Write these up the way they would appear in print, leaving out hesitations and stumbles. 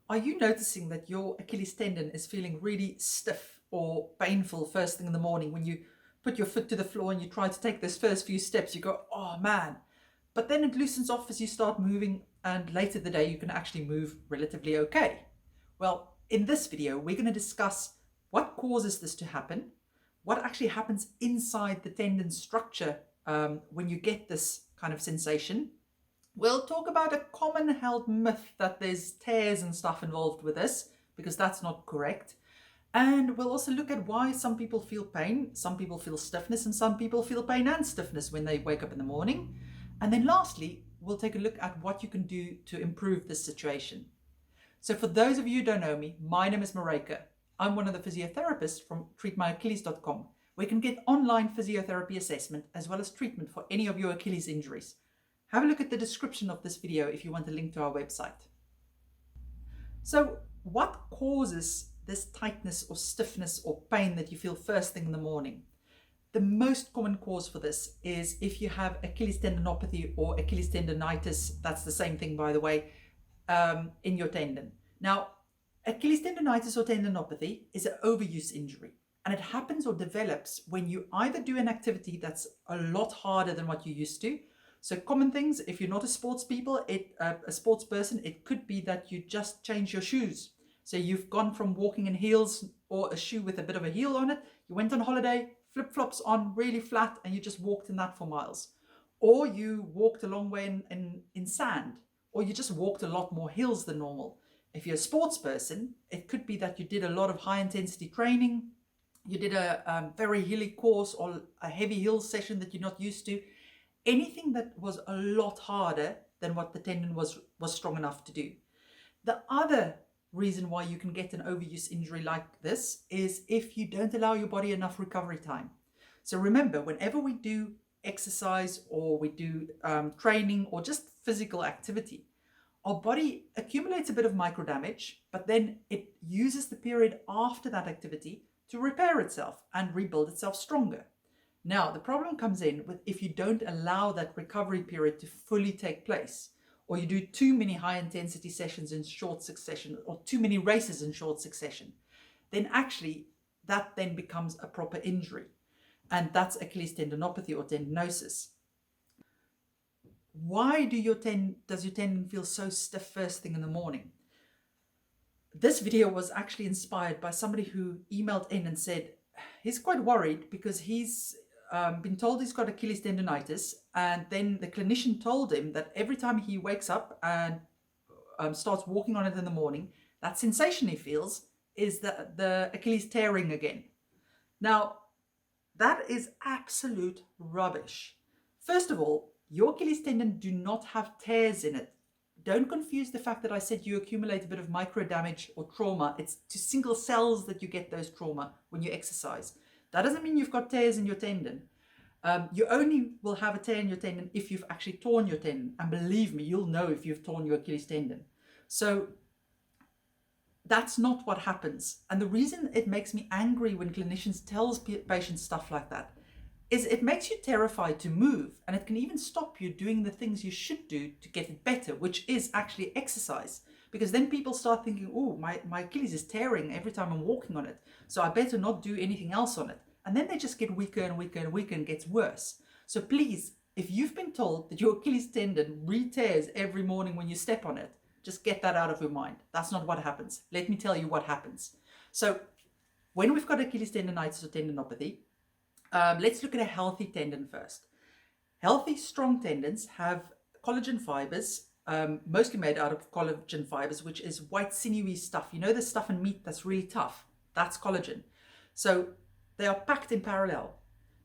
Are you noticing that your Achilles tendon is feeling really stiff or painful first thing in the morning when you put your foot to the floor and you try to take those first few steps? You go, oh man. But then it loosens off as you start moving, and later in the day you can actually move relatively okay. Well, in this video, we're going to discuss what causes this to happen, what actually happens inside the tendon structure when you get this kind of sensation. We'll talk about a common held myth that there's tears and stuff involved with this, because that's not correct. And we'll also look at why some people feel pain, some people feel stiffness, and some people feel pain and stiffness when they wake up in the morning. And then lastly, we'll take a look at what you can do to improve this situation. So for those of you who don't know me, my name is Maryke. I'm one of the physiotherapists from treatmyachilles.com, where you can get online physiotherapy assessment as well as treatment for any of your Achilles injuries. Have a look at the description of this video if you want a link to our website. So what causes this tightness or stiffness or pain that you feel first thing in the morning? The most common cause for this is if you have Achilles tendinopathy or Achilles tendonitis. That's the same thing, by the way, in your tendon. Now, Achilles tendonitis or tendinopathy is an overuse injury, and it happens or develops when you either do an activity that's a lot harder than what you used to. So common things, if you're not a sports person, it could be that you just change your shoes. So you've gone from walking in heels or a shoe with a bit of a heel on it. You went on holiday, flip-flops on, really flat, and you just walked in that for miles. Or you walked a long way in sand, or you just walked a lot more hills than normal. If you're a sports person, it could be that you did a lot of high-intensity training. You did a very hilly course or a heavy hill session that you're not used to. Anything that was a lot harder than what the tendon was strong enough to do. The other reason why you can get an overuse injury like this is if you don't allow your body enough recovery time. So remember, whenever we do exercise or we do training or just physical activity, our body accumulates a bit of micro damage, but then it uses the period after that activity to repair itself and rebuild itself stronger. Now, the problem comes in with if you don't allow that recovery period to fully take place, or you do too many high-intensity sessions in short succession, or too many races in short succession, then actually that then becomes a proper injury. And that's Achilles tendinopathy or tendinosis. Why does your tendon feel so stiff first thing in the morning? This video was actually inspired by somebody who emailed in and said he's quite worried because he's been told he's got Achilles tendonitis, and then the clinician told him that every time he wakes up and starts walking on it in the morning, that sensation he feels is the Achilles tearing again. Now, that is absolute rubbish. First of all, your Achilles tendon do not have tears in it. Don't confuse the fact that I said you accumulate a bit of micro damage or trauma. It's to single cells that you get those trauma when you exercise. That doesn't mean you've got tears in your tendon. You only will have a tear in your tendon if you've actually torn your tendon. And believe me, you'll know if you've torn your Achilles tendon. So that's not what happens. And the reason it makes me angry when clinicians tell patients stuff like that is it makes you terrified to move, and it can even stop you doing the things you should do to get it better, which is actually exercise. Because then people start thinking, oh, my Achilles is tearing every time I'm walking on it, so I better not do anything else on it. And then they just get weaker and weaker and weaker and gets worse. So please, if you've been told that your Achilles tendon re-tears every morning when you step on it, just get that out of your mind. That's not what happens. Let me tell you what happens. So when we've got Achilles tendonitis or tendinopathy, let's look at a healthy tendon first. Healthy, strong tendons have collagen fibers, mostly made out of collagen fibers, which is white sinewy stuff. You know the stuff in meat that's really tough? That's collagen. So they are packed in parallel.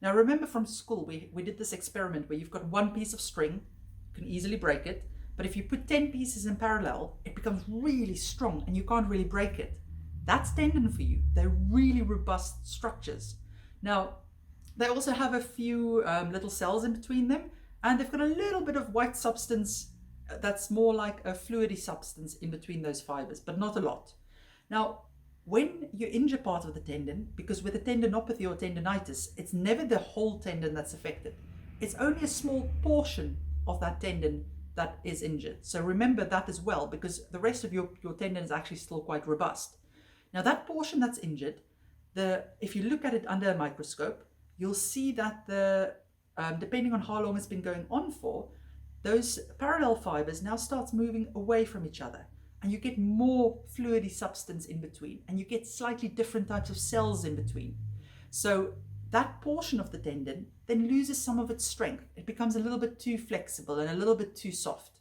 Now remember from school, we did this experiment where you've got one piece of string, you can easily break it, but if you put 10 pieces in parallel, it becomes really strong and you can't really break it. That's tendon for you. They're really robust structures. Now, they also have a few little cells in between them, and they've got a little bit of white substance that's more like a fluidy substance in between those fibers, but not a lot. Now, when you injure part of the tendon, because with a tendinopathy or tendonitis, it's never the whole tendon that's affected. It's only a small portion of that tendon that is injured. So remember that as well, because the rest of your tendon is actually still quite robust. Now that portion that's injured, if you look at it under a microscope, you'll see that depending on how long it's been going on for, those parallel fibers now starts moving away from each other, and you get more fluidy substance in between, and you get slightly different types of cells in between. So that portion of the tendon then loses some of its strength. It becomes a little bit too flexible and a little bit too soft.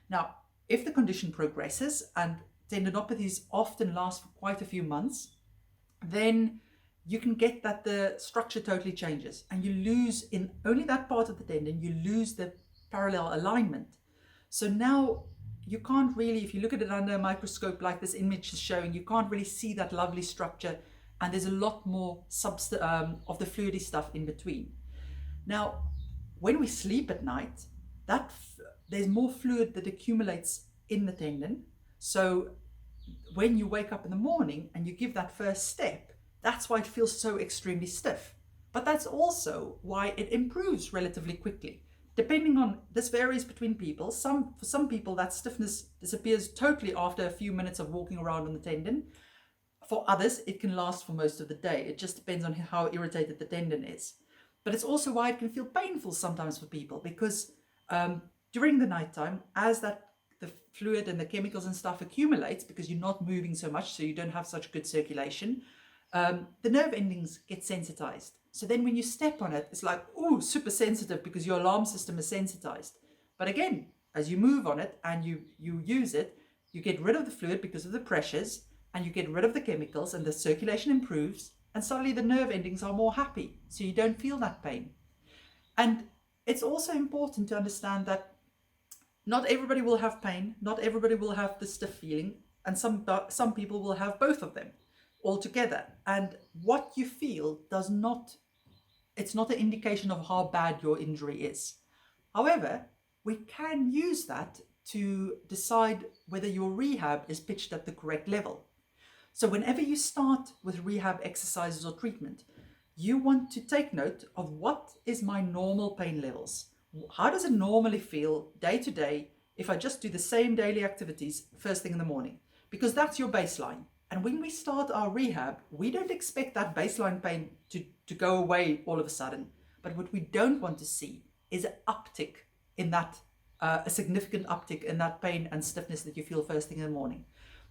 Now, if the condition progresses, and tendinopathies often last for quite a few months, then you can get that the structure totally changes, and you lose in only that part of the tendon, you lose the parallel alignment. So now you can't really, if you look at it under a microscope like this image is showing, you can't really see that lovely structure, and there's a lot more of the fluidy stuff in between. Now, when we sleep at night, there's more fluid that accumulates in the tendon. So when you wake up in the morning and you give that first step, that's why it feels so extremely stiff. But that's also why it improves relatively quickly. Depending on, this varies between people. For some people, that stiffness disappears totally after a few minutes of walking around on the tendon. For others, it can last for most of the day. It just depends on how irritated the tendon is. But it's also why it can feel painful sometimes for people, because during the nighttime, as the fluid and the chemicals and stuff accumulates, because you're not moving so much, so you don't have such good circulation, the nerve endings get sensitized. So then when you step on it, it's like, ooh, super sensitive, because your alarm system is sensitized. But again, as you move on it and you use it, you get rid of the fluid because of the pressures, and you get rid of the chemicals, and the circulation improves, and suddenly the nerve endings are more happy, so you don't feel that pain. And it's also important to understand that not everybody will have pain, not everybody will have the stiff feeling, and some people will have both of them altogether. And what you feel it's not an indication of how bad your injury is. However, we can use that to decide whether your rehab is pitched at the correct level. So whenever you start with rehab exercises or treatment, you want to take note of what is my normal pain levels. How does it normally feel day to day if I just do the same daily activities first thing in the morning? Because that's your baseline. And when we start our rehab, we don't expect that baseline pain to go away all of a sudden. But what we don't want to see is an uptick in that, a significant uptick in that pain and stiffness that you feel first thing in the morning.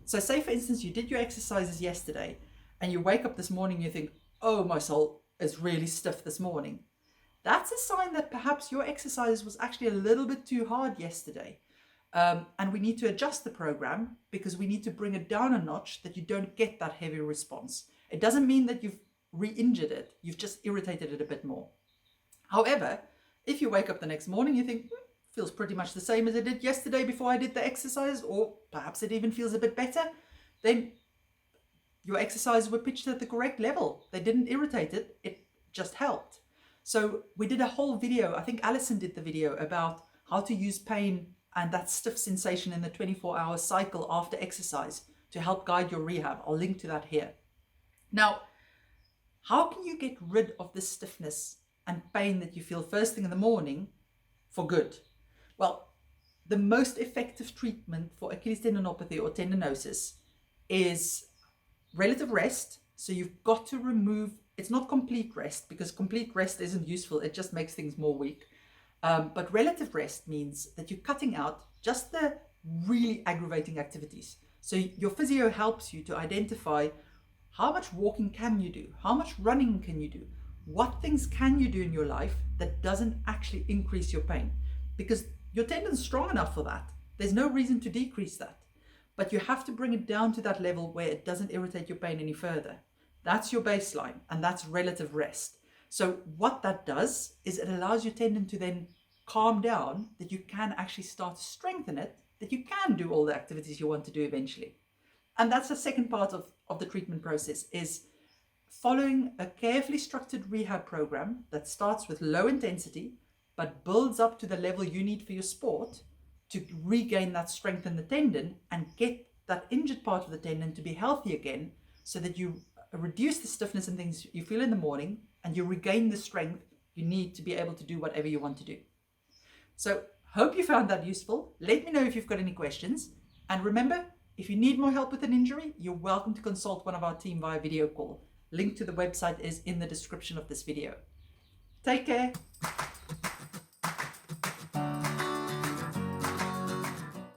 So say, for instance, you did your exercises yesterday and you wake up this morning and you think, oh, my soul is really stiff this morning. That's a sign that perhaps your exercise was actually a little bit too hard yesterday. And we need to adjust the program, because we need to bring it down a notch, that you don't get that heavy response. It doesn't mean that you've re-injured it. You've just irritated it a bit more. However, if you wake up the next morning, you think, feels pretty much the same as it did yesterday before I did the exercise, or perhaps it even feels a bit better, then your exercises were pitched at the correct level. They didn't irritate it. It just helped. So we did a whole video. I think Alison did the video about how to use pain and that stiff sensation in the 24-hour cycle after exercise to help guide your rehab. I'll link to that here. Now, how can you get rid of the stiffness and pain that you feel first thing in the morning for good? Well, the most effective treatment for Achilles tendinopathy or tendinosis is relative rest. So you've got to remove, it's not complete rest, because complete rest isn't useful. It just makes things more weak. But relative rest means that you're cutting out just the really aggravating activities. So your physio helps you to identify how much walking can you do, how much running can you do, what things can you do in your life that doesn't actually increase your pain, because your tendon's strong enough for that. There's no reason to decrease that, but you have to bring it down to that level where it doesn't irritate your pain any further. That's your baseline, and that's relative rest. So what that does is it allows your tendon to then calm down, that you can actually start to strengthen it, that you can do all the activities you want to do eventually. And that's the second part of the treatment process, is following a carefully structured rehab program that starts with low intensity, but builds up to the level you need for your sport to regain that strength in the tendon and get that injured part of the tendon to be healthy again, so that you reduce the stiffness and things you feel in the morning, and you regain the strength you need to be able to do whatever you want to do. So Hope you found that useful. Let me know if you've got any questions. And remember, if you need more help with an injury, you're welcome to consult one of our team via video call. Link to the website is in the description of this video. Take care.